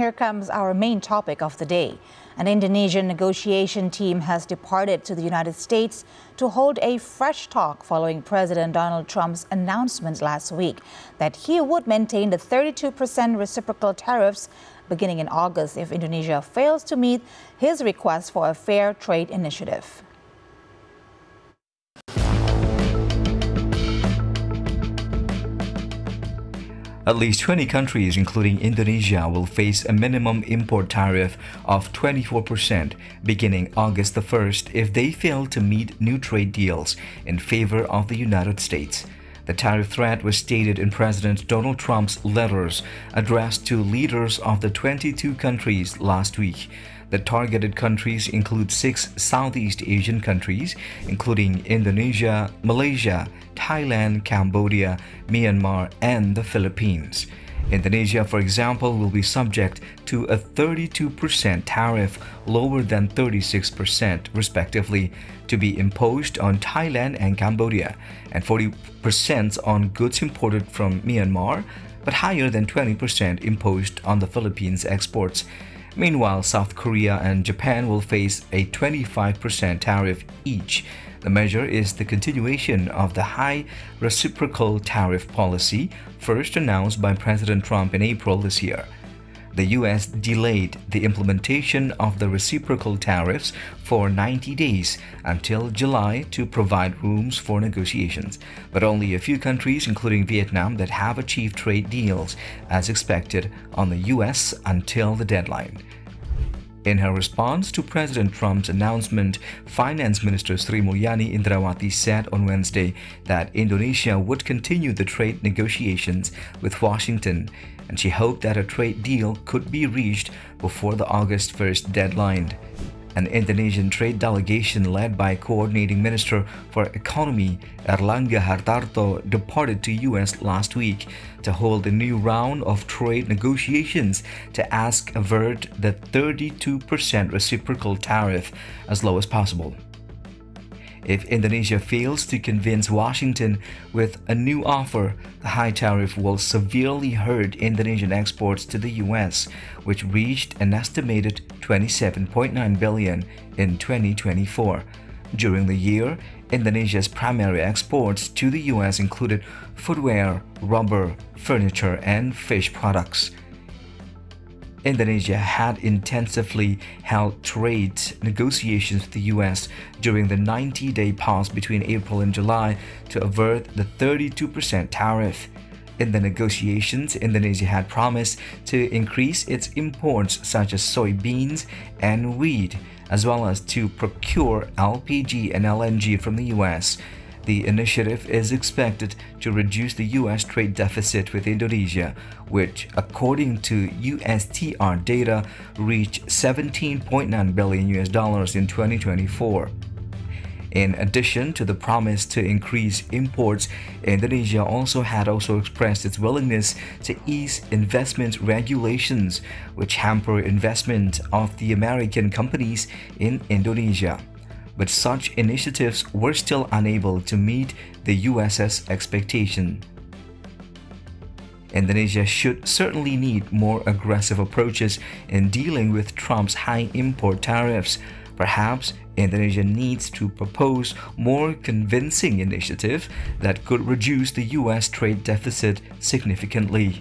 here comes our main topic of the day. An Indonesian negotiation team has departed to the United States to hold a fresh talk following President Donald Trump's announcement last week that he would maintain the 32% reciprocal tariffs beginning in August if Indonesia fails to meet his request for a fair trade initiative. At least 20 countries, including Indonesia, will face a minimum import tariff of 24% beginning August the 1st if they fail to meet new trade deals in favor of the United States. The tariff threat was stated in President Donald Trump's letters addressed to leaders of the 22 countries last week. The targeted countries include 6 Southeast Asian countries, including Indonesia, Malaysia, Thailand, Cambodia, Myanmar, and the Philippines. Indonesia, for example, will be subject to a 32% tariff, lower than 36% respectively, to be imposed on Thailand and Cambodia, and 40% on goods imported from Myanmar, but higher than 20% imposed on the Philippines exports. Meanwhile, South Korea and Japan will face a 25% tariff each. The measure is the continuation of the high reciprocal tariff policy first announced by President Trump in April this year. The U.S. delayed the implementation of the reciprocal tariffs for 90 days until July to provide rooms for negotiations, but only a few countries, including Vietnam, that have achieved trade deals as expected on the U.S. until the deadline. In her response to President Trump's announcement, Finance Minister Sri Mulyani Indrawati said on Wednesday that Indonesia would continue the trade negotiations with Washington, and she hoped that a trade deal could be reached before the August 1st deadline. An Indonesian trade delegation led by Coordinating Minister for Economy Erlangga Hartarto departed to U.S. last week to hold a new round of trade negotiations to avert the 32% reciprocal tariff as low as possible. If Indonesia fails to convince Washington with a new offer, the high tariff will severely hurt Indonesian exports to the U.S., which reached an estimated $27.9 billion in 2024. During the year, Indonesia's primary exports to the U.S. included footwear, rubber, furniture, and fish products. Indonesia had intensively held trade negotiations with the U.S. during the 90-day pause between April and July to avert the 32% tariff. In the negotiations, Indonesia had promised to increase its imports such as soybeans and wheat, as well as to procure LPG and LNG from the U.S. The initiative is expected to reduce the U.S. trade deficit with Indonesia, which, according to USTR data, reached $17.9 billion in 2024. In addition to the promise to increase imports, Indonesia also expressed its willingness to ease investment regulations, which hamper investment of the American companies in Indonesia. But such initiatives were still unable to meet the US's expectation. Indonesia should certainly need more aggressive approaches in dealing with Trump's high import tariffs. Perhaps Indonesia needs to propose more convincing initiative that could reduce the US trade deficit significantly.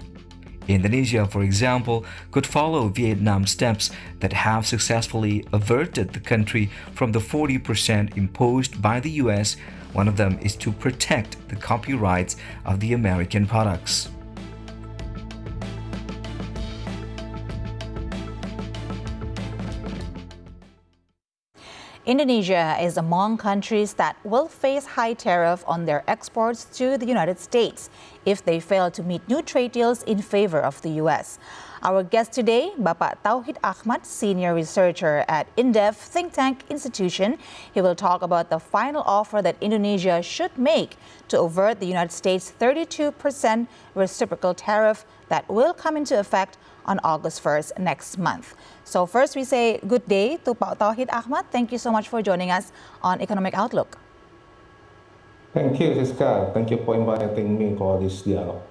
Indonesia, for example, could follow Vietnam's steps that have successfully averted the country from the 40% imposed by the US. One of them is to protect the copyrights of the American products. Indonesia is among countries that will face high tariff on their exports to the United States if they fail to meet new trade deals in favor of the U.S. Our guest today, Bapak Tauhid Ahmad, senior researcher at INDEF think tank institution. He will talk about the final offer that Indonesia should make to avert the United States' 32% reciprocal tariff that will come into effect on August 1st next month. So first we say good day to Pak Tauhid Ahmad. Thank you so much for joining us on Economic Outlook. Thank you, Siska. Thank you for inviting me for this dialogue.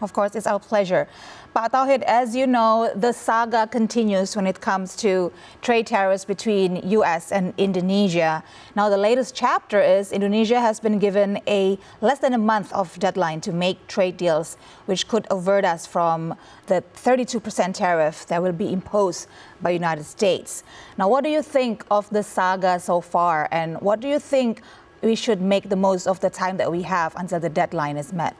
Of course, it's our pleasure. Pak Tauhid, as you know, the saga continues when it comes to trade tariffs between U.S. and Indonesia. Now, the latest chapter is Indonesia has been given a less than a month of deadline to make trade deals, which could avert us from the 32% tariff that will be imposed by the United States. Now, what do you think of the saga so far, and what do you think we should make the most of the time that we have until the deadline is met?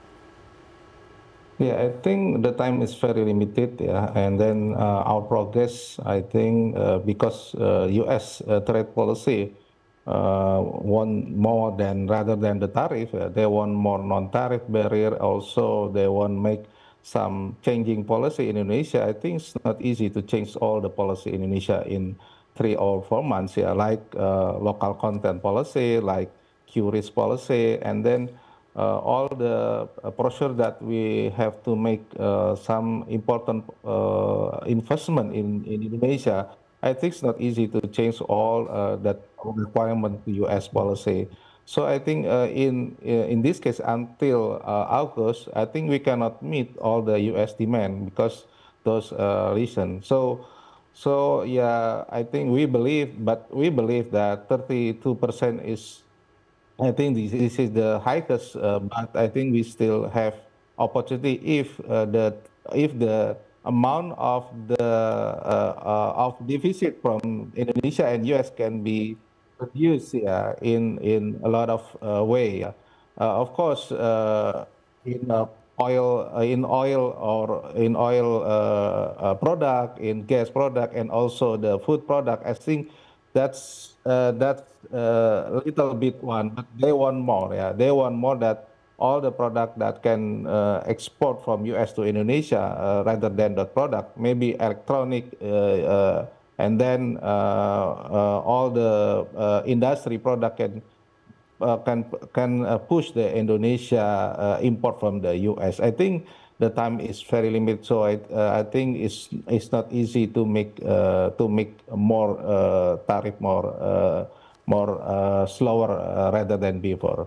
Yeah, I think the time is very limited, yeah, and then our progress, I think, because U.S. Trade policy want more than rather than the tariff, they want more non-tariff barrier. Also, they want make some changing policy in Indonesia. I think it's not easy to change all the policy in Indonesia in 3 or 4 months, yeah, like local content policy, like QRIS policy, and then all the pressure that we have to make some important investment in Indonesia. I think it's not easy to change all that requirement to U.S. policy. So I think in this case, until August, I think we cannot meet all the U.S. demand because those reasons. So yeah, I think we believe that 32% is, I think this is the highest, but I think we still have opportunity if the amount of the of deficit from Indonesia and US can be reduced, yeah, in a lot of way. Of course, in oil or in oil product, in gas product, and also the food product. I think that's a little bit one, but they want more. Yeah, they want more, that all the product that can export from US to Indonesia rather than that product, maybe electronic, and then all the industry product can push the Indonesia import from the US. I think the time is very limited, so I think it's not easy to make more tariff more slower rather than before.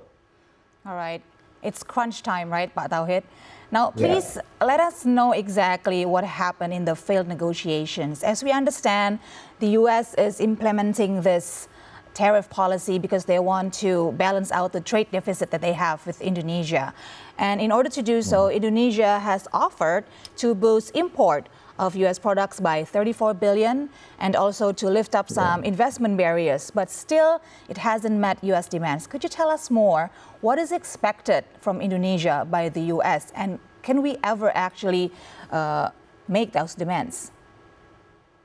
All right. It's crunch time, right, Pak Tauhid? Now, please let us know exactly what happened in the failed negotiations. As we understand, the U.S. is implementing this tariff policy because they want to balance out the trade deficit that they have with Indonesia. And in order to do so, Indonesia has offered to boost import of U.S. products by 34 billion and also to lift up some investment barriers, but still it hasn't met U.S. demands. Could you tell us more? What is expected from Indonesia by the U.S. and can we ever actually make those demands?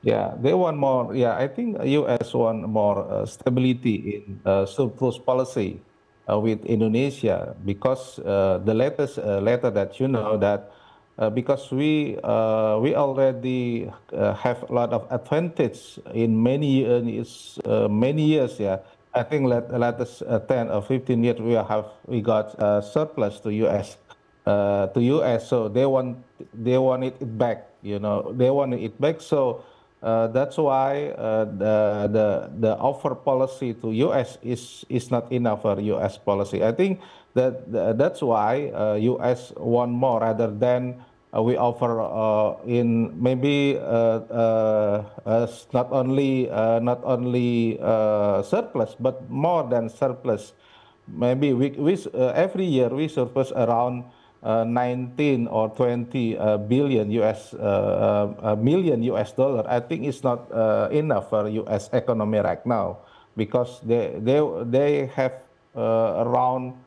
Yeah, they want more. Yeah, I think U.S. want more stability in surplus policy with Indonesia, because the latest letter that that because we already have a lot of advantage in many years. Yeah, I think latest 10 or 15 years we got surplus to US. So they want it back. They want it back. So that's why the offer policy to US is not enough for US policy. I think that's why US want more rather than we offer in maybe not only surplus but more than surplus. Maybe every year we surplus around 19 or 20 billion million US dollar. I think it's not enough for US economy right now, because they have around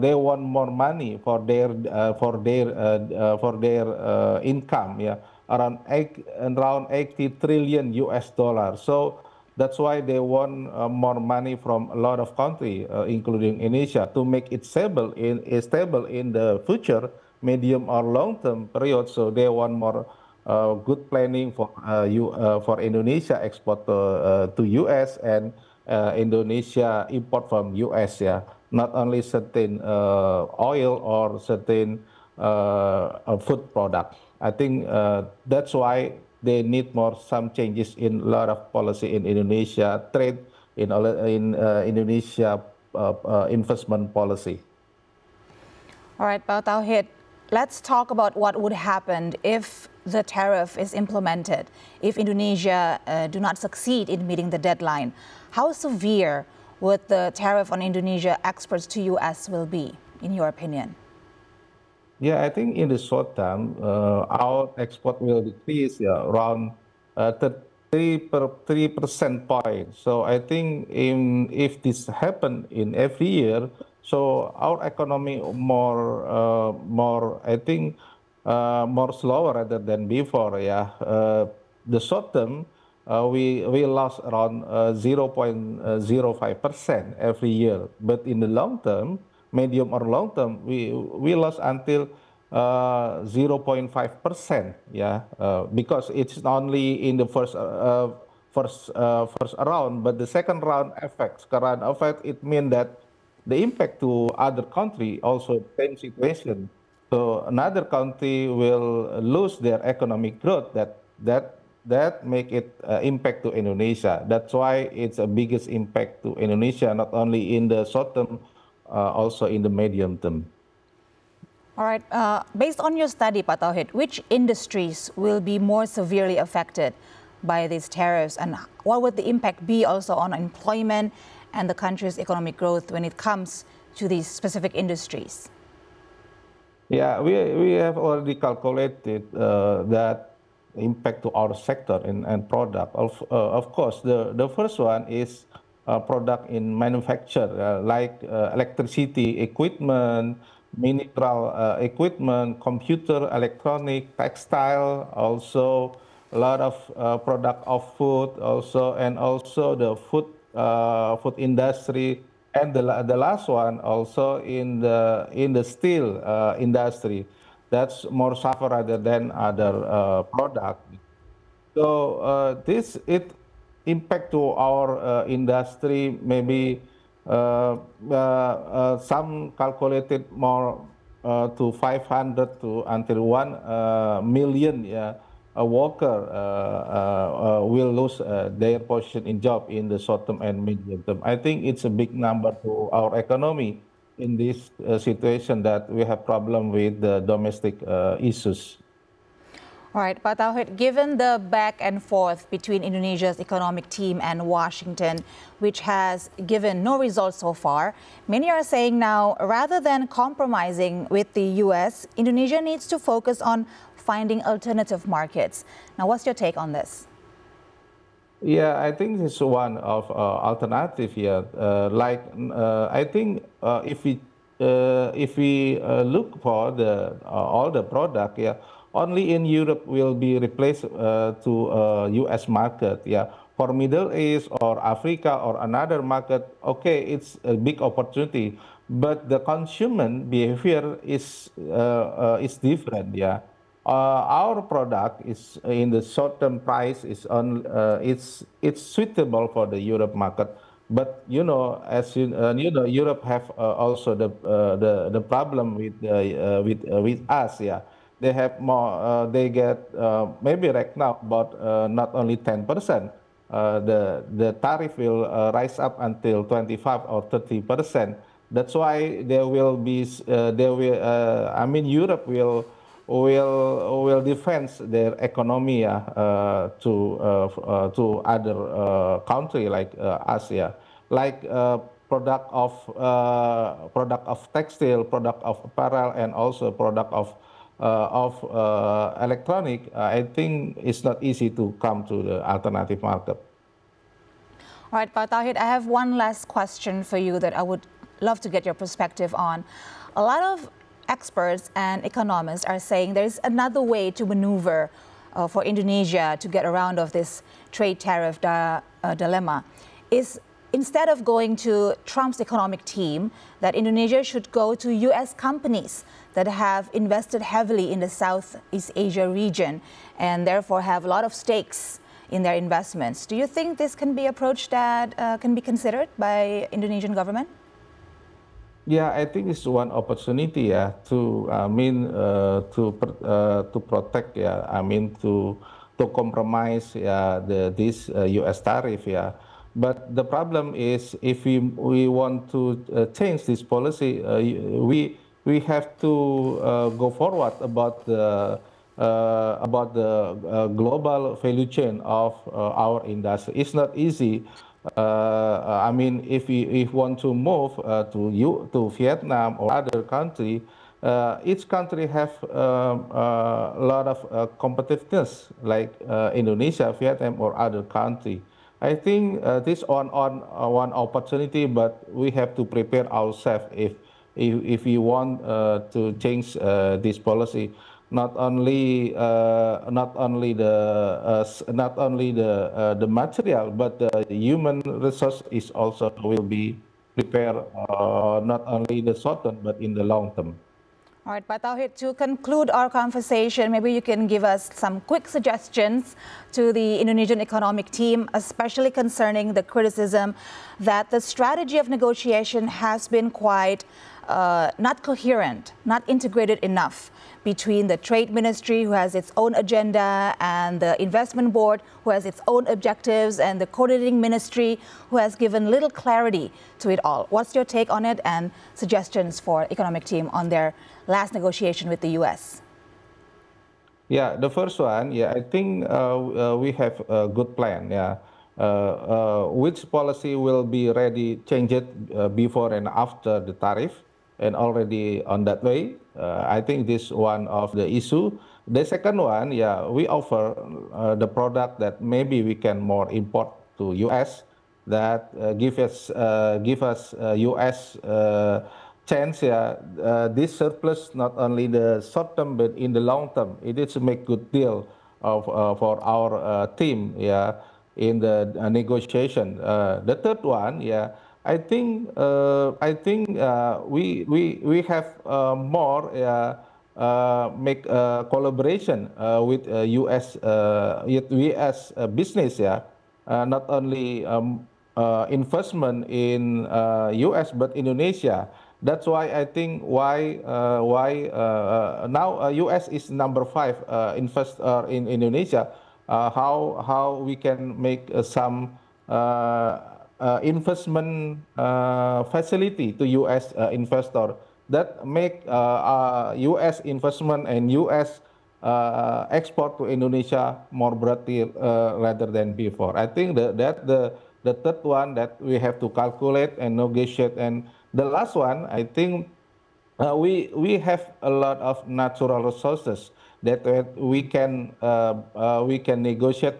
they want more money for their income, yeah, around 80 trillion US dollars. So that's why they want more money from a lot of countries, including Indonesia, to make it stable in the future, medium or long term period. So they want more good planning for Indonesia export to US and Indonesia import from US. Yeah, not only certain oil or certain food product. I think that's why they need some changes in a lot of policy in Indonesia trade, in Indonesia investment policy. All right, Pak Tauhid, let's talk about what would happen if the tariff is implemented, if Indonesia do not succeed in meeting the deadline. How severe would the tariff on Indonesia exports to U.S. will be, in your opinion? Yeah, I think in the short term, our export will decrease, yeah, around 3% point. So I think if this happen in every year, so our economy more, I think, more slower rather than before. Yeah, the short term, we lost around 0.05% every year, but in the long term, medium or long term, we lost until 0.5%. Yeah, because it's only in the first round, but the second round effects, current effect, it means that the impact to other country also same situation. So another country will lose their economic growth. That make it impact to Indonesia. That's why it's a biggest impact to Indonesia, not only in the short term, also in the medium term. All right. Based on your study, Pak Tauhid, which industries will be more severely affected by these tariffs, and what would the impact be also on employment and the country's economic growth when it comes to these specific industries? Yeah, we have already calculated that impact to our sector and product. Of course, the first one is product in manufacture, like electricity equipment, mineral equipment, computer, electronic, textile, also a lot of product of food, also, and also the food industry. And the last one also in the steel industry, that's more suffer rather than other product. So this it impact to our industry maybe some calculated more to 500 to until 1 million. Yeah, a worker will lose their position in job in the short term and medium term. I think it's a big number to our economy in this situation that we have problem with the domestic issues. All right, Pak Tauhid, given the back and forth between Indonesia's economic team and Washington, which has given no results so far, many are saying now, rather than compromising with the U.S., Indonesia needs to focus on finding alternative markets. Now, what's your take on this? Yeah, I think this is one of alternative here. I think if we look for the all the product, yeah, only in Europe will be replaced to U.S. market. Yeah, for Middle East or Africa or another market, okay, it's a big opportunity, but the consumer behavior is different. Yeah. Our product is in the short-term price is on it's suitable for the Europe market, but as Europe have also the problem with us. Yeah, they have more they get maybe right now about not only 10%. The tariff will rise up until 25 or 30%. That's why there will be I mean Europe will defend their economy to other country like Asia, like product of textile, product of apparel, and also product of electronic. I think it's not easy to come to the alternative market. All right, Pak Tauhid, I have one last question for you that I would love to get your perspective on. A lot of experts and economists are saying there's another way to maneuver for Indonesia to get around of this trade tariff dilemma. Is instead of going to Trump's economic team, that Indonesia should go to U.S. companies that have invested heavily in the Southeast Asia region and therefore have a lot of stakes in their investments. Do you think this can be approach that can be considered by Indonesian government? Yeah, I think it's one opportunity, to to protect, to compromise, this U.S. tariff, But the problem is, if we want to change this policy, we have to go forward about the global value chain of our industry. It's not easy. I mean, if we want to move to Vietnam or other country, each country have a lot of competitiveness, like Indonesia, Vietnam, or other country. I think this one opportunity, but we have to prepare ourselves if we want to change this policy. Not only the material, but the human resource is also will be prepared, not only the short term but in the long term. All right, Pak Tauhid, to conclude our conversation, maybe you can give us some quick suggestions to the Indonesian economic team, especially concerning the criticism that the strategy of negotiation has been quite not coherent, not integrated enough between the Trade Ministry, who has its own agenda, and the Investment Board, who has its own objectives, and the Coordinating Ministry, who has given little clarity to it all. What's your take on it and suggestions for economic team on their last negotiation with the U.S.? Yeah, the first one, yeah, I think we have a good plan. Yeah, which policy will be ready, change it before and after the tariff, and already on that way. I think this one of the issue. The second one, yeah, we offer the product that maybe we can more import to U.S. that give us U.S. Chance, yeah, this surplus not only the short term but in the long term, it is to make good deal of for our team, yeah, in the negotiation. The third one, yeah, we have more make collaboration with U.S. With U.S. Business, yeah, not only investment in U.S. but Indonesia. That's why I think now U.S. is number 5 investor in Indonesia. How we can make some investment facility to U.S. Investor that make U.S. investment and U.S. Export to Indonesia more broadly rather than before. I think that the third one that we have to calculate and negotiate, and the last one, I think we have a lot of natural resources that we can negotiate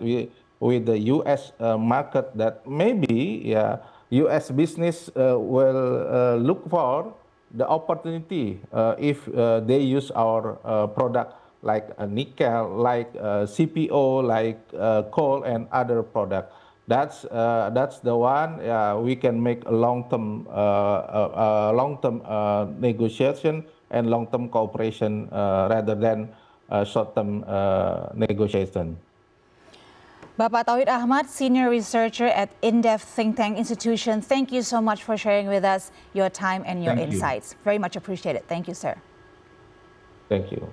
with the U.S. Market that maybe, yeah, U.S. business will look for the opportunity if they use our product like nickel, like CPO, like coal and other product. That's the one we can make a long-term negotiation and long-term cooperation rather than short-term negotiation. Bapak Tauhid Ahmad, Senior Researcher at INDEF Think Tank Institution, thank you so much for sharing with us your time and your insights. Very much appreciated. Thank you, sir. Thank you.